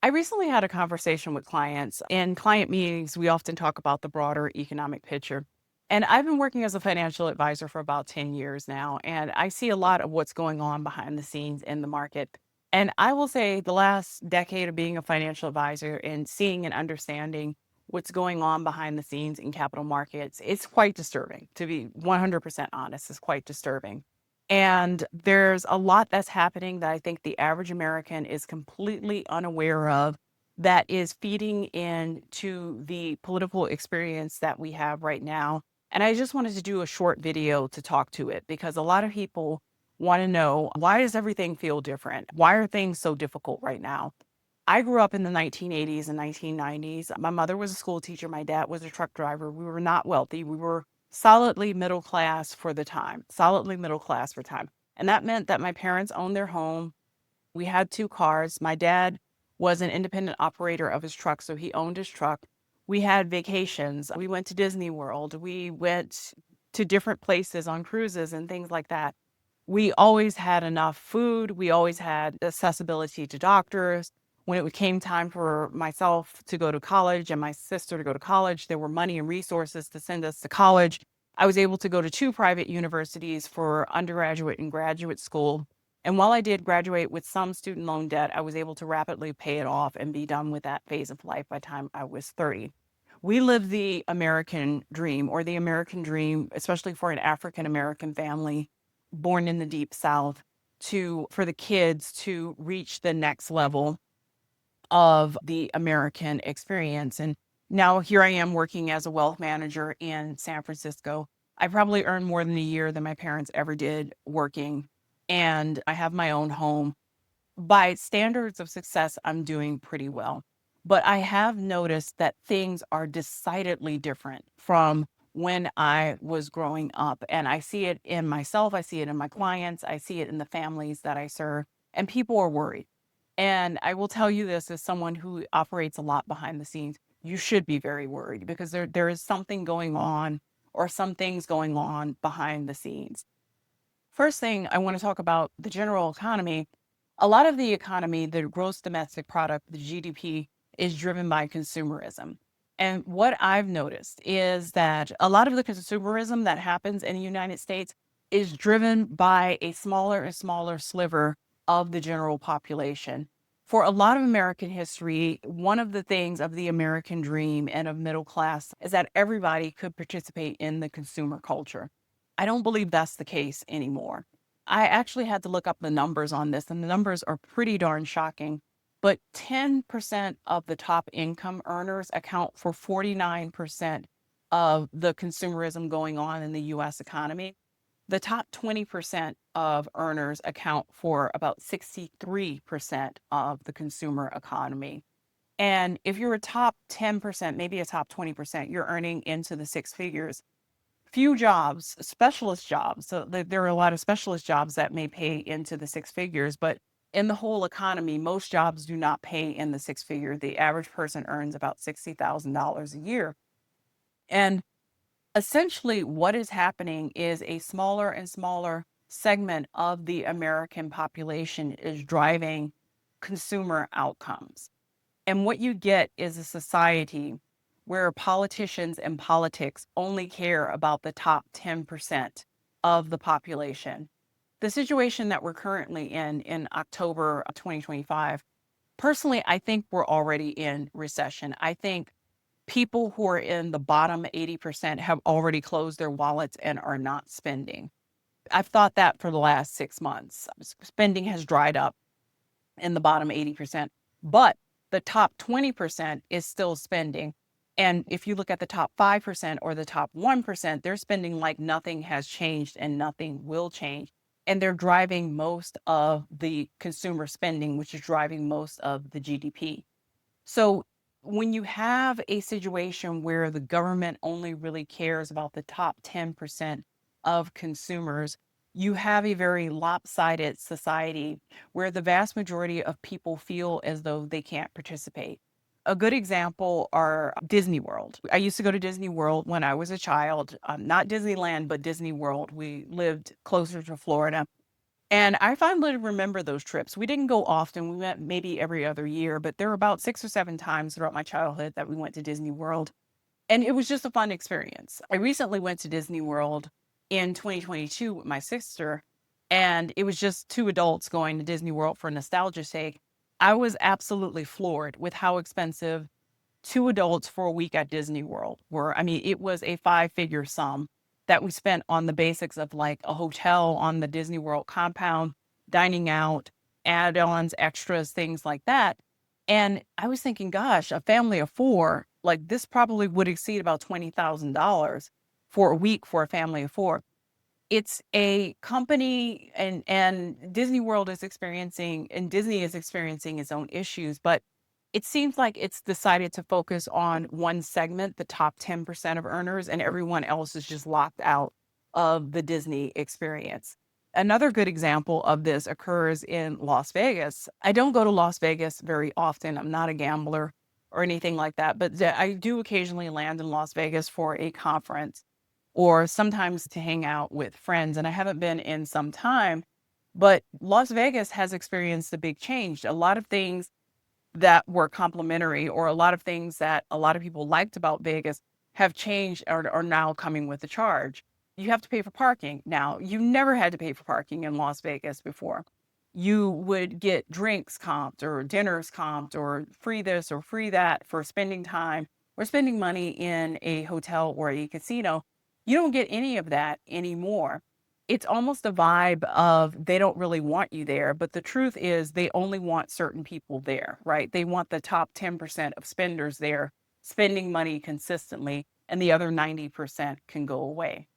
I recently had a conversation with clients. In client meetings, we often talk about the broader economic picture. And I've been working as a financial advisor for about 10 years now, and I see a lot of what's going on behind the scenes in the market. And I will say the last decade of being a financial advisor and seeing and understanding what's going on behind the scenes in capital markets, it's quite disturbing. To be 100% honest, it's quite disturbing. And there's a lot that's happening that I think the average American is completely unaware of that is feeding into the political experience that we have right now. And I just wanted to do a short video to talk to it because a lot of people want to know, why does everything feel different? Why are things so difficult right now? I grew up in the 1980s and 1990s. My mother was a school teacher. My dad was a truck driver. We were not wealthy. We were solidly middle class for the time, solidly middle class for time. And that meant that my parents owned their home. We had two cars. My dad was an independent operator of his truck, so he owned his truck. We had vacations. We went to Disney World. We went to different places on cruises and things like that. We always had enough food. We always had accessibility to doctors. When it came time for myself to go to college and my sister to go to college, there were money and resources to send us to college. I was able to go to two private universities for undergraduate and graduate school. And while I did graduate with some student loan debt, I was able to rapidly pay it off and be done with that phase of life by the time I was 30. We live the American dream, or the American dream, especially for an African American family born in the deep South, to for the kids to reach the next level of the American experience. And now here I am working as a wealth manager in San Francisco. I probably earn more than a year than my parents ever did working, and I have my own home. By standards of success, I'm doing pretty well. But I have noticed that things are decidedly different from when I was growing up. And I see it in myself, I see it in my clients, I see it in the families that I serve, and people are worried. And I will tell you this as someone who operates a lot behind the scenes, you should be very worried because there is something going on or some things going on behind the scenes. First thing I want to talk about the general economy. A lot of the economy, the gross domestic product, the GDP, is driven by consumerism. And what I've noticed is that a lot of the consumerism that happens in the United States is driven by a smaller and smaller sliver of the general population. For a lot of American history, one of the things of the American dream and of middle class is that everybody could participate in the consumer culture. I don't believe that's the case anymore. I actually had to look up the numbers on this, and the numbers are pretty darn shocking. But 10% of the top income earners account for 49% of the consumerism going on in the US economy. The top 20% of earners account for about 63% of the consumer economy. And if you're a top 10%, maybe a top 20%, you're earning into the six figures. Few jobs, specialist jobs, so there are a lot of specialist jobs that may pay into the six figures, but in the whole economy, most jobs do not pay in the six figure. The average person earns about $60,000 a year. And essentially, what is happening is a smaller and smaller segment of the American population is driving consumer outcomes. And what you get is a society where politicians and politics only care about the top 10% of the population. The situation that we're currently in October of 2025, personally, I think we're already in recession. I think people who are in the bottom 80% have already closed their wallets and are not spending. I've thought that for the last 6 months. Spending has dried up in the bottom 80%, but the top 20% is still spending. And if you look at the top 5% or the top 1%, they're spending like nothing has changed and nothing will change. And they're driving most of the consumer spending, which is driving most of the GDP. So when you have a situation where the government only really cares about the top 10% of consumers, you have a very lopsided society where the vast majority of people feel as though they can't participate. A good example are Disney World. I used to go to Disney World when I was a child, not Disneyland, but Disney World. We lived closer to Florida. And I finally remember those trips. We didn't go often. We went maybe every other year, but there were about 6 or 7 times throughout my childhood that we went to Disney World. And it was just a fun experience. I recently went to Disney World in 2022 with my sister, and it was just two adults going to Disney World for nostalgia's sake. I was absolutely floored with how expensive two adults for a week at Disney World were. I mean, it was a five-figure sum that we spent on the basics of like a hotel on the Disney World compound, dining out, add-ons, extras, things like that. And I was thinking, gosh, a family of four, like this probably would exceed about $20,000 for a week for a family of four. It's a company, and Disney World is experiencing and Disney is experiencing its own issues, but it seems like it's decided to focus on one segment, the top 10% of earners, and everyone else is just locked out of the Disney experience. Another good example of this occurs in Las Vegas. I don't go to Las Vegas very often. I'm not a gambler or anything like that, but I do occasionally land in Las Vegas for a conference or sometimes to hang out with friends. And I haven't been in some time, but Las Vegas has experienced a big change. A lot of things that were complimentary or a lot of things that a lot of people liked about Vegas have changed or are now coming with a charge. You have to pay for parking now. You never had to pay for parking in Las Vegas before. You would get drinks comped or dinners comped or free this or free that for spending time or spending money in a hotel or a casino. You don't get any of that anymore. It's almost a vibe of they don't really want you there, but the truth is they only want certain people there, right? They want the top 10% of spenders there spending money consistently, and the other 90% can go away.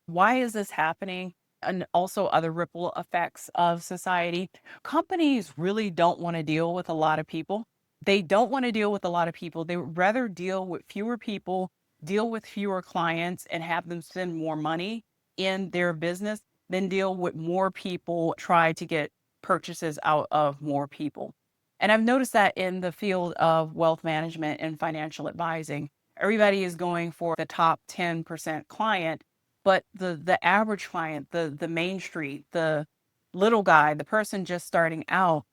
Why is this happening? And also other ripple effects of society. Companies really don't want to deal with a lot of people. They don't want to deal with a lot of people. They would rather deal with fewer people, deal with fewer clients, and have them spend more money in their business than deal with more people, try to get purchases out of more people. And I've noticed that in the field of wealth management and financial advising, everybody is going for the top 10% client, but the average client, the main street, the little guy, the person just starting out,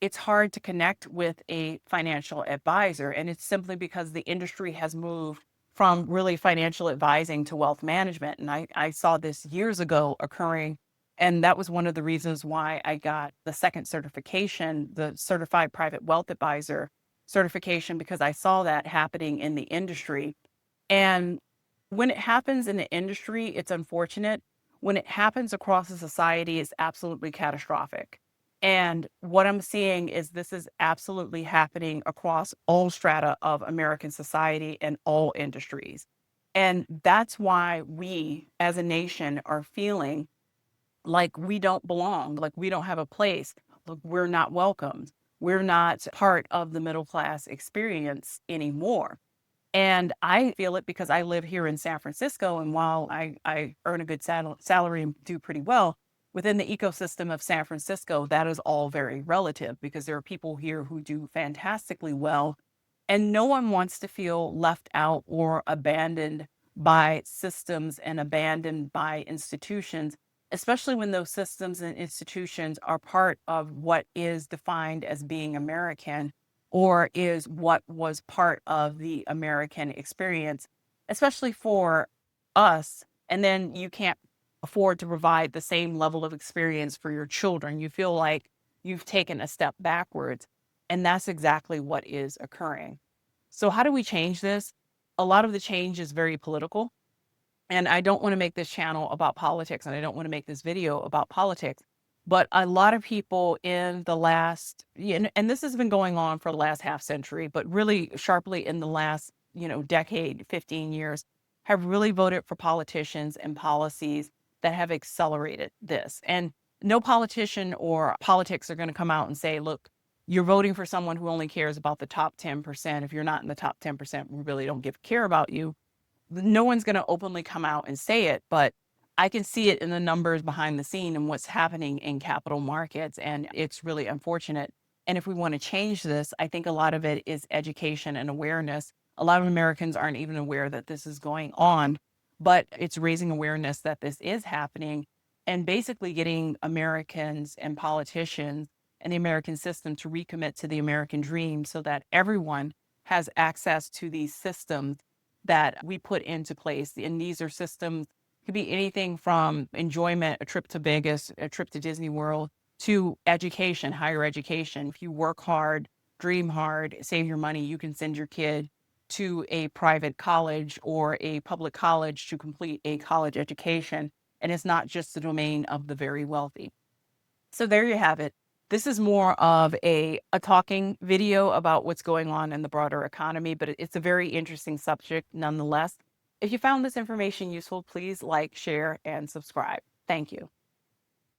it's hard to connect with a financial advisor. And it's simply because the industry has moved from really financial advising to wealth management. And I saw this years ago occurring. And that was one of the reasons why I got the second certification, the Certified Private Wealth Advisor certification, because I saw that happening in the industry. And when it happens in the industry, it's unfortunate. When it happens across the society, it's absolutely catastrophic. And what I'm seeing is this is absolutely happening across all strata of American society and all industries. And that's why we as a nation are feeling like we don't belong, like we don't have a place, like we're not welcomed. We're not part of the middle class experience anymore. And I feel it because I live here in San Francisco. And while I earn a good salary and do pretty well within the ecosystem of San Francisco, that is all very relative because there are people here who do fantastically well. And no one wants to feel left out or abandoned by systems and abandoned by institutions, especially when those systems and institutions are part of what is defined as being American or is what was part of the American experience, especially for us. And then you can't afford to provide the same level of experience for your children. You feel like you've taken a step backwards. And that's exactly what is occurring. So, how do we change this? A lot of the change is very political. And I don't want to make this channel about politics and I don't want to make this video about politics. But a lot of people in the last, and this has been going on for the last half century, but really sharply in the last, decade, 15 years, have really voted for politicians and policies that have accelerated this. And no politician or politics are going to come out and say, look, you're voting for someone who only cares about the top 10%. If you're not in the top 10%, we really don't care about you. No one's going to openly come out and say it, but I can see it in the numbers behind the scene and what's happening in capital markets. And it's really unfortunate. And if we want to change this, I think a lot of it is education and awareness. A lot of Americans aren't even aware that this is going on, but it's raising awareness that this is happening and basically getting Americans and politicians and the American system to recommit to the American dream so that everyone has access to these systems that we put into place. And these are systems, could be anything from enjoyment, a trip to Vegas, a trip to Disney World, to education, higher education. If you work hard, dream hard, save your money, you can send your kid to a private college or a public college to complete a college education. And it's not just the domain of the very wealthy. So there you have it. This is more of a talking video about what's going on in the broader economy, but it's a very interesting subject nonetheless. If you found this information useful, please like, share, and subscribe. Thank you.